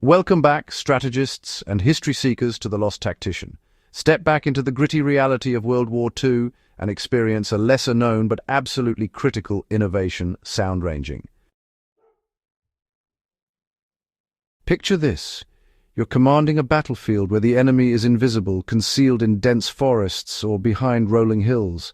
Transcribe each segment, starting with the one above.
Welcome back, strategists and history seekers, to The Lost Tactician. Step back into the gritty reality of World War II and experience a lesser-known but absolutely critical innovation: sound ranging. Picture this. You're commanding a battlefield where the enemy is invisible, concealed in dense forests or behind rolling hills.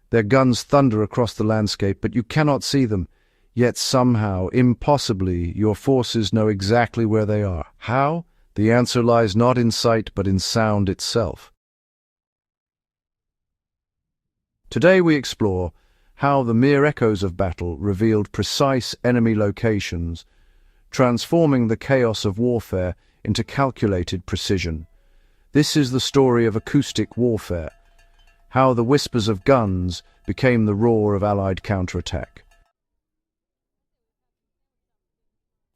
Their guns thunder across the landscape, but you cannot see them. Yet somehow, impossibly, your forces know exactly where they are. How? The answer lies not in sight, but in sound itself. Today we explore how the mere echoes of battle revealed precise enemy locations, transforming the chaos of warfare into calculated precision. This is the story of acoustic warfare, how the whispers of guns became the roar of Allied counterattack.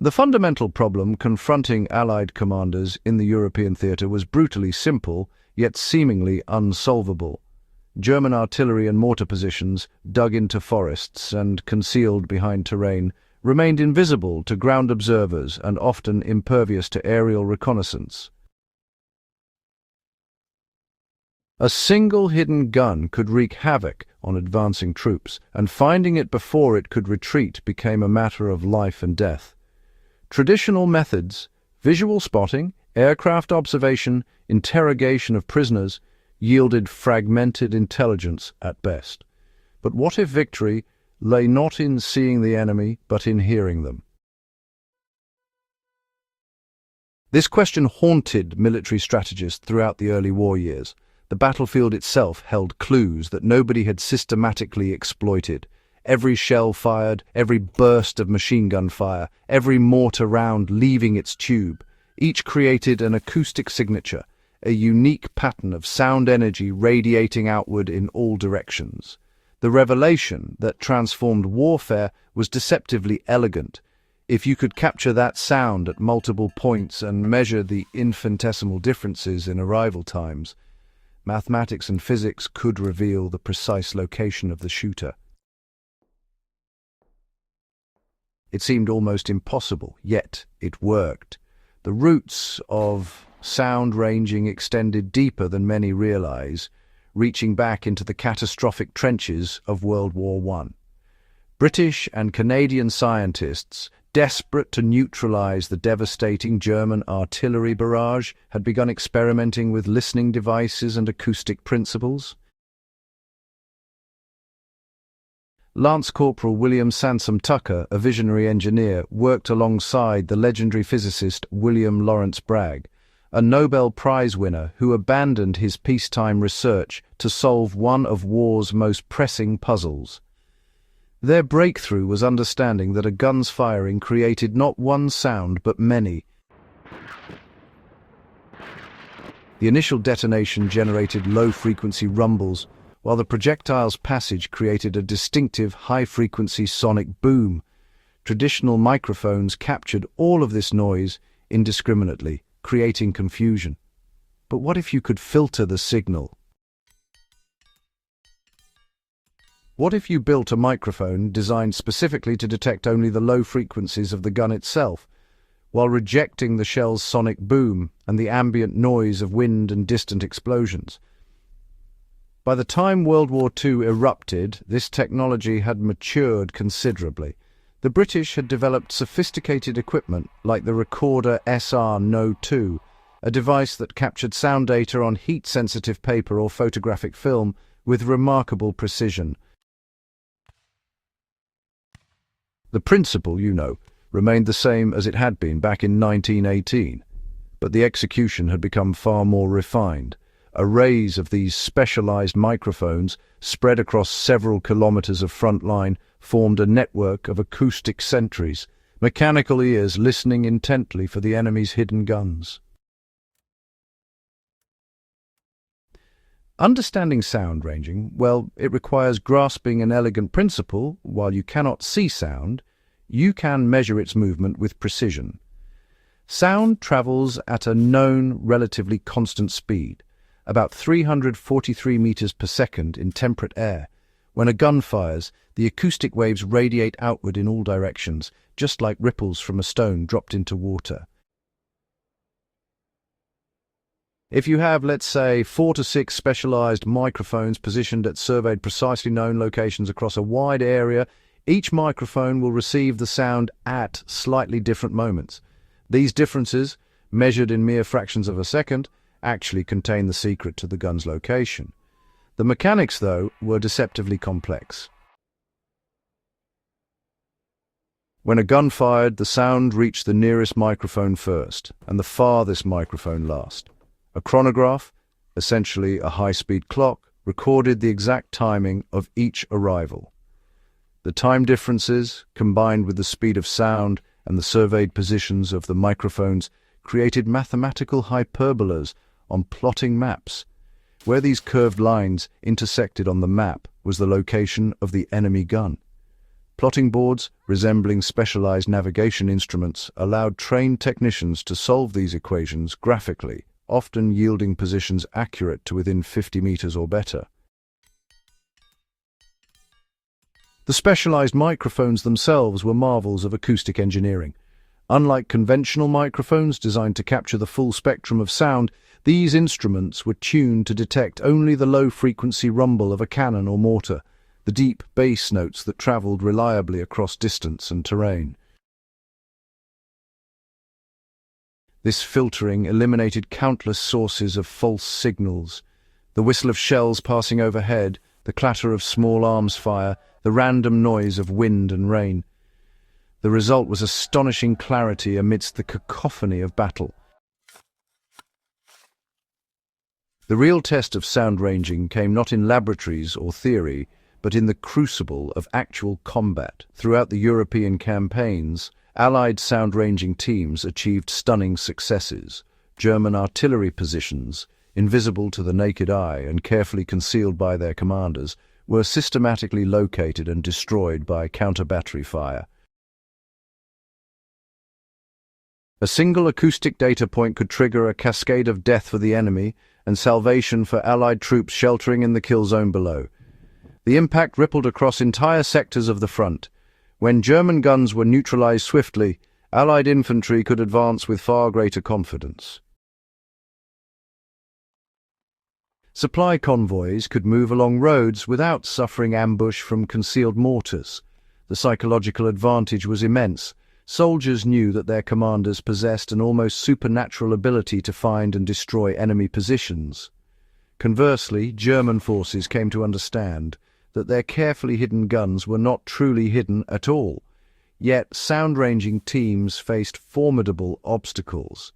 The fundamental problem confronting Allied commanders in the European theatre was brutally simple, yet seemingly unsolvable. German artillery and mortar positions, dug into forests and concealed behind terrain, remained invisible to ground observers and often impervious to aerial reconnaissance. A single hidden gun could wreak havoc on advancing troops, and finding it before it could retreat became a matter of life and death. Traditional methods, visual spotting, aircraft observation, interrogation of prisoners, yielded fragmented intelligence at best. But what if victory lay not in seeing the enemy, but in hearing them? This question haunted military strategists throughout the early war years. The battlefield itself held clues that nobody had systematically exploited. Every shell fired, every burst of machine gun fire, every mortar round leaving its tube, each created an acoustic signature, a unique pattern of sound energy radiating outward in all directions. The revelation that transformed warfare was deceptively elegant. If you could capture that sound at multiple points and measure the infinitesimal differences in arrival times, mathematics and physics could reveal the precise location of the shooter. It seemed almost impossible, yet it worked. The roots of sound ranging extended deeper than many realize, reaching back into the catastrophic trenches of World War I. British and Canadian scientists, desperate to neutralize the devastating German artillery barrage, had begun experimenting with listening devices and acoustic principles. Lance Corporal William Sansom Tucker, a visionary engineer, worked alongside the legendary physicist William Lawrence Bragg, a Nobel Prize winner who abandoned his peacetime research to solve one of war's most pressing puzzles. Their breakthrough was understanding that a gun's firing created not one sound but many. The initial detonation generated low-frequency rumbles, while the projectile's passage created a distinctive high-frequency sonic boom. Traditional microphones captured all of this noise indiscriminately, creating confusion. But what if you could filter the signal? What if you built a microphone designed specifically to detect only the low frequencies of the gun itself, while rejecting the shell's sonic boom and the ambient noise of wind and distant explosions? By the time World War II erupted, this technology had matured considerably. The British had developed sophisticated equipment like the recorder SR-No-2, a device that captured sound data on heat-sensitive paper or photographic film with remarkable precision. The principle, remained the same as it had been back in 1918, but the execution had become far more refined. Arrays of these specialized microphones, spread across several kilometers of front line, formed a network of acoustic sentries, mechanical ears listening intently for the enemy's hidden guns. Understanding sound ranging, it requires grasping an elegant principle. While you cannot see sound, you can measure its movement with precision. Sound travels at a known, relatively constant speed, about 343 meters per second in temperate air. When a gun fires, the acoustic waves radiate outward in all directions, just like ripples from a stone dropped into water. If you have, let's say, 4 to 6 specialized microphones positioned at surveyed precisely known locations across a wide area, each microphone will receive the sound at slightly different moments. These differences, measured in mere fractions of a second, actually contain the secret to the gun's location. The mechanics, though, were deceptively complex. When a gun fired, the sound reached the nearest microphone first, and the farthest microphone last. A chronograph, essentially a high-speed clock, recorded the exact timing of each arrival. The time differences, combined with the speed of sound and the surveyed positions of the microphones, created mathematical hyperbolas on plotting maps. Where these curved lines intersected on the map was the location of the enemy gun. Plotting boards, resembling specialized navigation instruments, allowed trained technicians to solve these equations graphically, often yielding positions accurate to within 50 meters or better. The specialized microphones themselves were marvels of acoustic engineering. Unlike conventional microphones designed to capture the full spectrum of sound, these instruments were tuned to detect only the low-frequency rumble of a cannon or mortar, the deep bass notes that traveled reliably across distance and terrain. This filtering eliminated countless sources of false signals: the whistle of shells passing overhead, the clatter of small arms fire, the random noise of wind and rain. The result was astonishing clarity amidst the cacophony of battle. The real test of sound ranging came not in laboratories or theory, but in the crucible of actual combat. Throughout the European campaigns, Allied sound-ranging teams achieved stunning successes. German artillery positions, invisible to the naked eye and carefully concealed by their commanders, were systematically located and destroyed by counter-battery fire. A single acoustic data point could trigger a cascade of death for the enemy and salvation for Allied troops sheltering in the kill zone below. The impact rippled across entire sectors of the front. When German guns were neutralized swiftly, Allied infantry could advance with far greater confidence. Supply convoys could move along roads without suffering ambush from concealed mortars. The psychological advantage was immense. Soldiers knew that their commanders possessed an almost supernatural ability to find and destroy enemy positions. Conversely, German forces came to understand that their carefully hidden guns were not truly hidden at all. Yet sound-ranging teams faced formidable obstacles.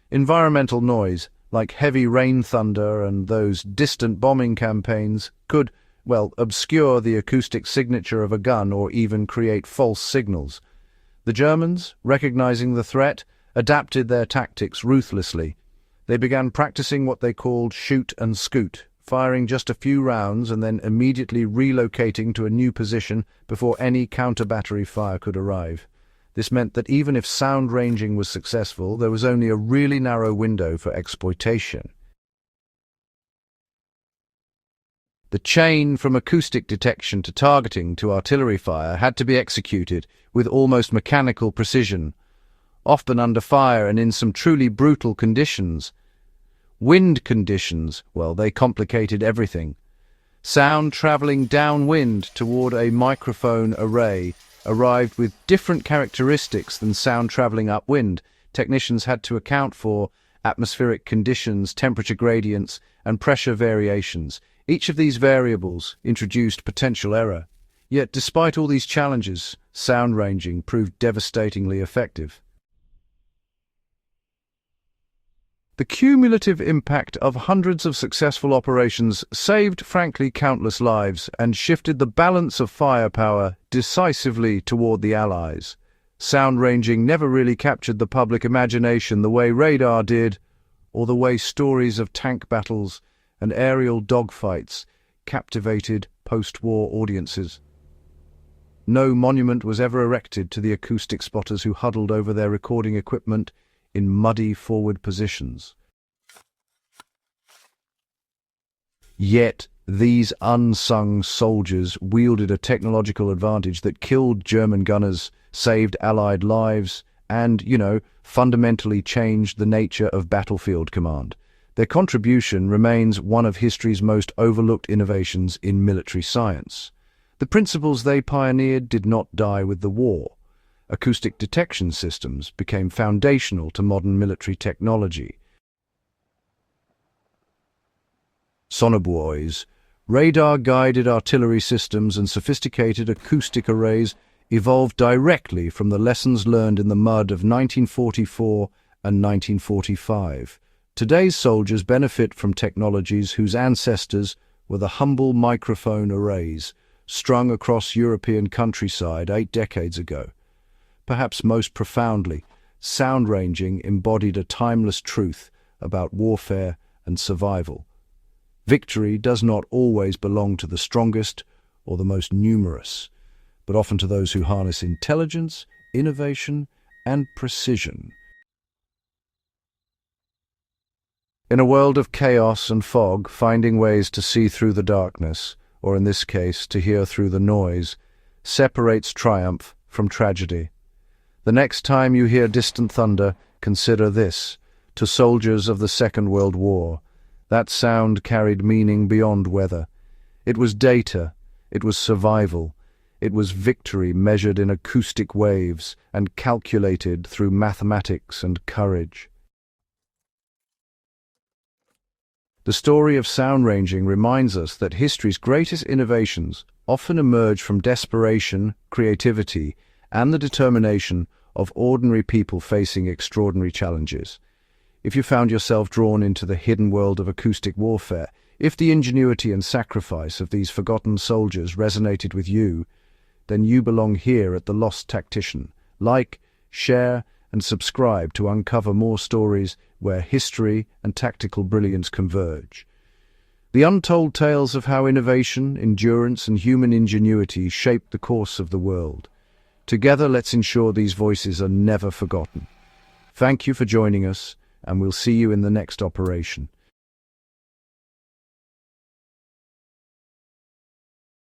Environmental noise, like heavy rain thunder and those distant bombing campaigns, could, obscure the acoustic signature of a gun or even create false signals. The Germans, recognizing the threat, adapted their tactics ruthlessly. They began practicing what they called shoot and scoot, firing just a few rounds and then immediately relocating to a new position before any counter-battery fire could arrive. This meant that even if sound ranging was successful, there was only a really narrow window for exploitation. The chain from acoustic detection to targeting to artillery fire had to be executed with almost mechanical precision, often under fire and in some truly brutal conditions. Wind conditions, they complicated everything. Sound traveling downwind toward a microphone array arrived with different characteristics than sound traveling upwind. Technicians had to account for atmospheric conditions, temperature gradients, and pressure variations. Each of these variables introduced potential error. Yet, despite all these challenges, sound ranging proved devastatingly effective. The cumulative impact of hundreds of successful operations saved, frankly, countless lives and shifted the balance of firepower decisively toward the Allies. Sound ranging never really captured the public imagination the way radar did, or the way stories of tank battles and aerial dogfights captivated post-war audiences. No monument was ever erected to the acoustic spotters who huddled over their recording equipment in muddy forward positions. Yet these unsung soldiers wielded a technological advantage that killed German gunners, saved Allied lives, and, fundamentally changed the nature of battlefield command. Their contribution remains one of history's most overlooked innovations in military science. The principles they pioneered did not die with the war. Acoustic detection systems became foundational to modern military technology. Sonobuoys, radar-guided artillery systems and sophisticated acoustic arrays evolved directly from the lessons learned in the mud of 1944 and 1945. Today's soldiers benefit from technologies whose ancestors were the humble microphone arrays strung across European countryside 8 decades ago. Perhaps most profoundly, sound ranging embodied a timeless truth about warfare and survival. Victory does not always belong to the strongest or the most numerous, but often to those who harness intelligence, innovation, and precision. In a world of chaos and fog, finding ways to see through the darkness, or in this case, to hear through the noise, separates triumph from tragedy. The next time you hear distant thunder, consider this. To soldiers of the Second World War, that sound carried meaning beyond weather. It was data, it was survival, it was victory measured in acoustic waves and calculated through mathematics and courage. The story of sound ranging reminds us that history's greatest innovations often emerge from desperation, creativity, and the determination of ordinary people facing extraordinary challenges. If you found yourself drawn into the hidden world of acoustic warfare, if the ingenuity and sacrifice of these forgotten soldiers resonated with you, then you belong here at the Lost Tactician. Like, share, and subscribe to uncover more stories where history and tactical brilliance converge. The untold tales of how innovation, endurance, and human ingenuity shaped the course of the world. Together, let's ensure these voices are never forgotten. Thank you for joining us, and we'll see you in the next operation.